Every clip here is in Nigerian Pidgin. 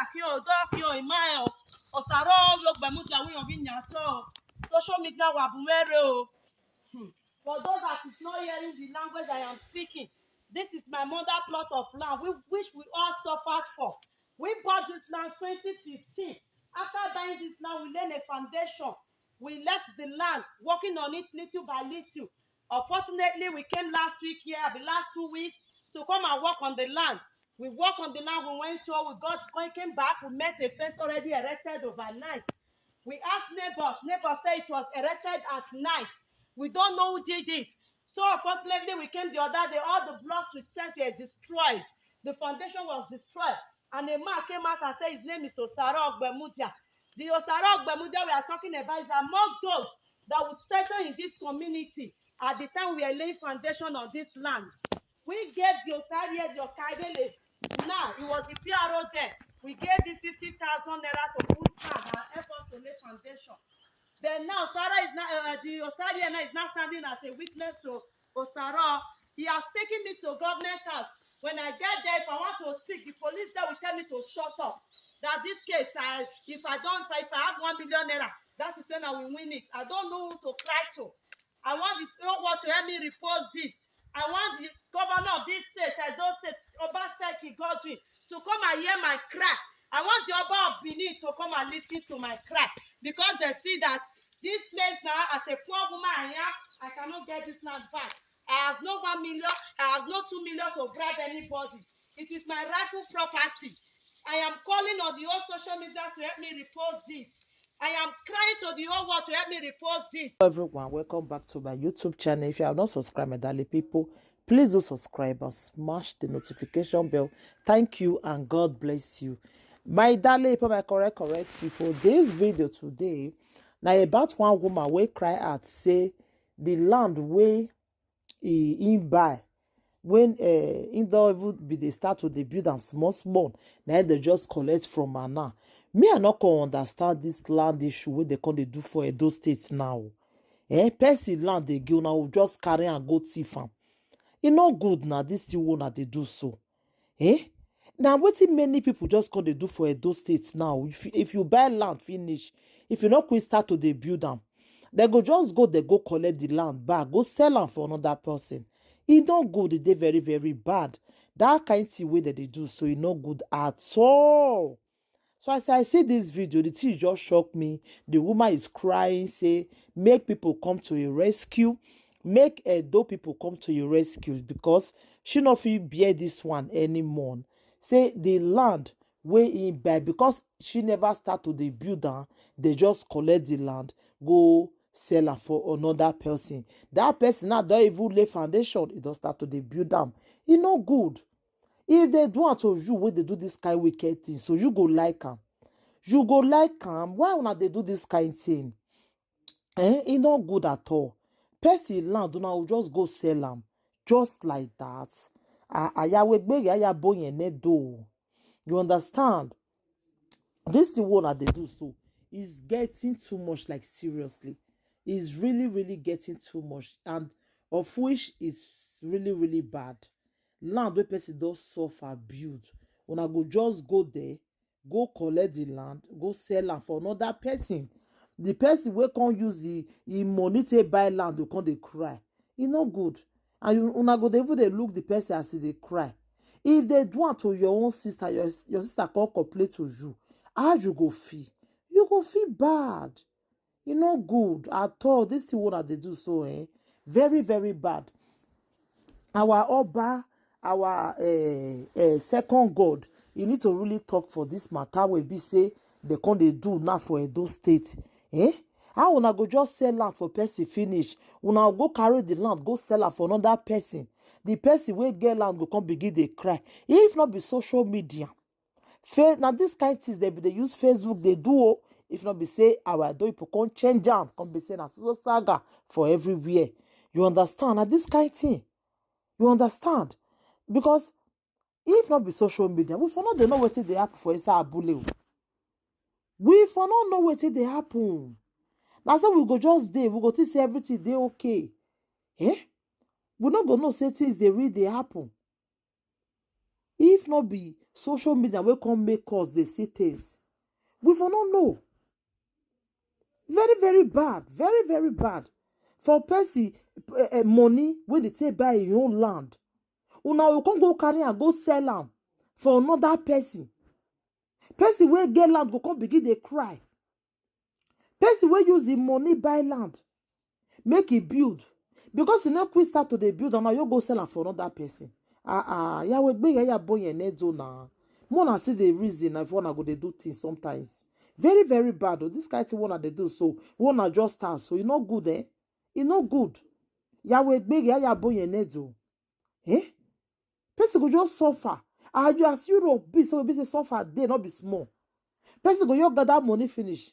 akio dokio imayo osaro yogbemuja we on vinyato social media wabumere. For those that is not hearing the language I am speaking, this is my mother plot of land which we all suffered for. We bought this land 2015. After buying this land, we laid a foundation. We left the land, working on it little by little. Unfortunately, we came last week here, the last 2 weeks, to come and work on the land. We worked on the land, we went to, we came back, we met a fence already erected overnight. We asked neighbors. Neighbors said it was erected at night. We don't know who did it. So unfortunately, we came the other day. All the blocks we sent were destroyed. The foundation was destroyed. And a man came out and said his name is Osaro Ogbemudia. The Osaro Ogbemudia we are talking about is among those that would settle in this community at the time we are laying foundation on this land. We gave the Osari the Okaidele. Now, it was the PRO there. We gave him 50,000 naira to put hand and help us to lay foundation. Then now, Sarah is now, the Osariana is now standing as a witness to Osaro. He has taken me to government house. When I get there, if I want to speak, the police there will tell me to shut up. That this case, if I have 1 million naira, that is when I will win it. I don't know who to cry to. I want the world to help me report this. I want the governor of this state, Edo State, Obaseki Godwin, to come and hear my cry. I want the Oba of Benin to come and listen to my cry. Because they see that this place now, as a poor woman I cannot get this land back. I have no 1 million, I have no 2 million to bribe anybody. It is my rightful property. I am calling on the whole social media to help me report this. I am crying to the whole world to help me report this. Hello everyone, welcome back to my YouTube channel. If you have not subscribed, my darling people, please do subscribe and smash the notification bell. Thank you and God bless you. My darling people, my correct people, this video today now about one woman wey cry out say the land wey he buy when in don't even be they start to the build am small now they just collect from her now. Me I not can understand this land issue wey they come dey do for Edo State now. Pesin land they give now just carry and go thief am. E no good now this thing una they do so. Now wetin many people just come dey do for Edo State now. If you buy land finish, if you no quick start to dey build am, they go just go they go collect the land back, go sell am for another person. E no good, e dey very very bad. That kind thing wey they do so e no good at all. So as I see this video, the thing just shocked me. The woman is crying, say, make people come to your rescue. Make Edo people come to your rescue because she no fit bear this one anymore. Say the land wey he buy because she never start to dey build am, they just collect the land, go sell am for another person. That person now don't even lay foundation, e don start to dey build am. E no good. If they do am to you wey they do this kind of wicked thing, so you go like am. You go like am. Why una they do this kind of thing? E no good at all. Pesin land una will just go sell am just like that. You understand? This thing what they do so is getting too much, like seriously. It's really getting too much, and of which is really bad. Land where person does suffer build. Una go just go there, go collect the land, go sell am for another person. The person wey can't use the money to buy land, they can't they cry. E no good. And una go even they look the person as they cry. If they do it to your own sister, your sister can't complain to you, how you go feel? You go feel bad. E no good at all. This thing what they do so very bad. Our Oba, our second God, you need to really talk for this matter. Will be say they can't they do now for Edo State. How una go just sell land for person finish? Una go carry the land, go sell am for another person. The person wey get land go come begin dey cry. If not be social media, now this kind of things they use Facebook, they do. If not be say our Edo people can't change am, come be say na so saga for everywhere. You understand? Now this kind of thing. You understand? Because if not be social media, we for not they know what they happen for inside Abule. We for not know what they happen. Now so we go just there, we go to see everything they okay. We not go know say things they read they happen. If not be social media wey come make us dey see things we for no know. Very very bad, very very bad. For person money wey dey take buy im own land, una go come go carry am go sell am for another person. Person wey get land go come begin dey cry. Person wey use the money buy land make e build, because e no quick start to dey build and now you go sell am for another person. Yawe gbege ya boye nezo na. More na see the reason if one go dey do things sometimes. Very very bad. This kind of thing one dey do so one just start so e no good eh. E no good. Yawe gbege ya boye nezo. Eh? Person go just suffer. You as Europe be so be say suffer dey not be small. Person go just gather money finish.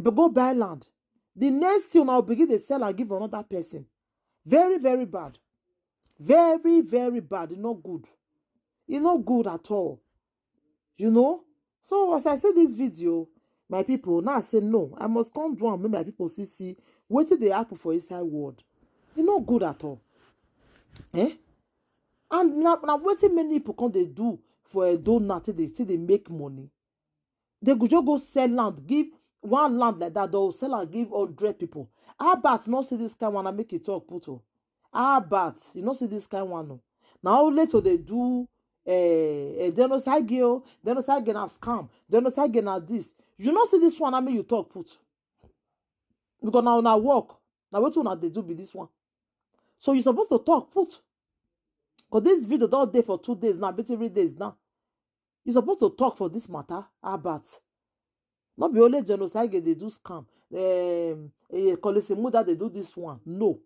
Go buy land. The next thing now begin dey sell and give another person. Very very bad. Very very bad. E no good. E no good at all. You know? So as I say this video, my people, now I say no. I must come do and make my people see wetin dey happen for inside world. E no good at all. Eh? And now wetin many people come dey do for a donut till they make money. They go just go sell land, give one land like that, they'll sell and give 100 people. Albert not see this kind one and make it talk put. Albert, you not see this kind one. No. Now later they do genocide girl, genocide girl na scam, genocide girl na this. You not see this one and make you talk put. Because now work. Now what one they do be this one. So you're supposed to talk put. Because this video don't day for 2 days now, bet 3 days now. You're supposed to talk for this matter, Albert. Not be only genocide they do scam. Muda they do this one. No.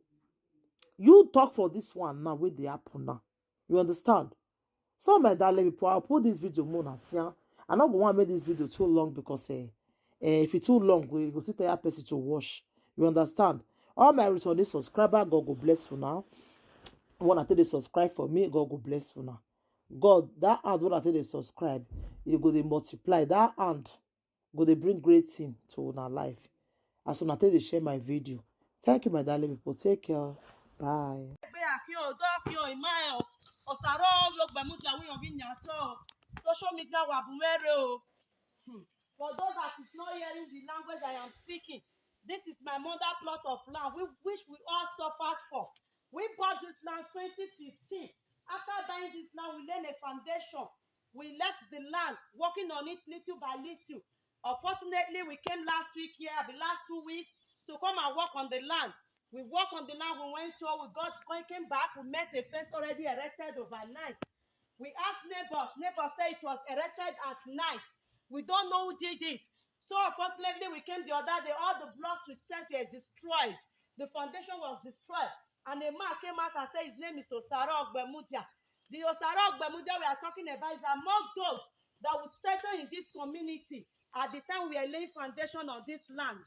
You talk for this one now where they happen now. You understand? So my darling people, I'll put this video more now. I'm not going to make this video too long because if it's too long, we will sit there person to watch. You understand? All my returning subscribers, God will bless you now. When I tell you subscribe for me, God will bless you now. God, that hand when I tell you subscribe, you go to multiply. That hand go to bring great thing to our life. As soon as I share my video. Thank you, my darling people. Take care. Bye. Social media for those that is not hearing the language I am speaking, this is my mother plot of land, which we all suffered for. We bought this land 2015. After buying this land, we laid a foundation. We left the land, working on it little by little. Unfortunately, we came last week here, the last 2 weeks, to come and work on the land. We worked on the land, we went to, we came back, we met a fence already erected overnight. We asked neighbors said it was erected at night. We don't know who did it. So unfortunately, we came the other day, all the blocks we set were destroyed. The foundation was destroyed. And a man came out and said his name is Osaro Ogbemudia. The Osaro Ogbemudia we are talking about is among those that would settle in this community at the time we are laying foundation on this land.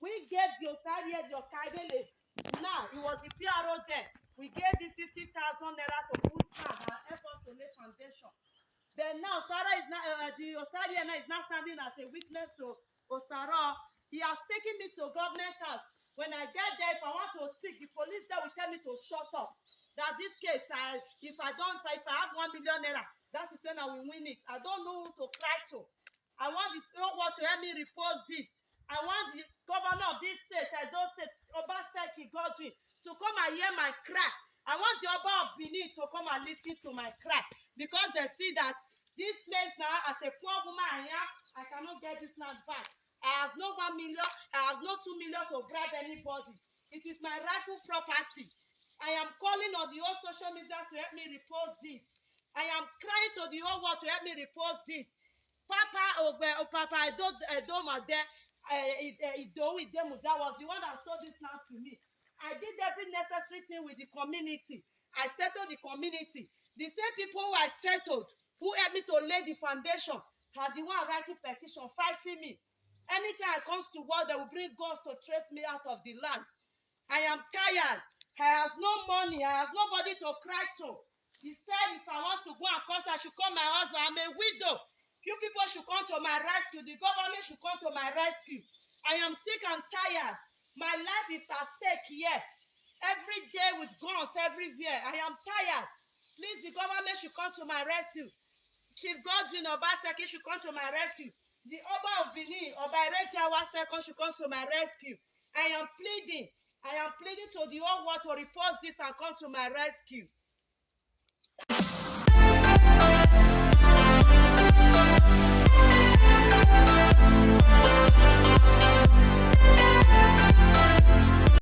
We gave the Osari the Okadele. Now, it was the PRO there. We gave him 50,000 naira to put sand and help us to lay foundation. Then now, Sarah is now, the Osari is now standing as a witness to Osaro. He has taken me to government house. When I get there, if I want to speak, the police there will tell me to shut up. That this case, if I have 1 million naira, that is when I will win it. I don't know who to cry to. I want the world to help me report this. I want the governor of this state, Edo State, Obaseki Godwin, to come and hear my cry. I want the Oba of Benin to come and listen to my cry. Because they see that this place now, as a poor woman I cannot get this land back. I have no 1 million, I have no 2 million to bribe anybody. It is my rightful property. I am calling on the whole social media to help me report this. I am crying to the whole world to help me report this. Papa Edomade, that was the one that sold this land to me. I did every necessary thing with the community. I settled the community. The same people who I settled, who helped me to lay the foundation, are the one writing petition, fighting me. Anytime I come to work, they will bring guns to trace me out of the land. I am tired. I have no money. I have nobody to cry to. He said if I want to go and curse, I should call my husband. I'm a widow. You people should come to my rescue. The government should come to my rescue. I am sick and tired. My life is at stake here. Every day with guns everywhere. I am tired. Please, the government should come to my rescue. Chief Godwin Obaseki should come to my rescue. The Oba of Benin, Oba Iretiawa II should come to my rescue. I am pleading to the whole world to report this and come to my rescue.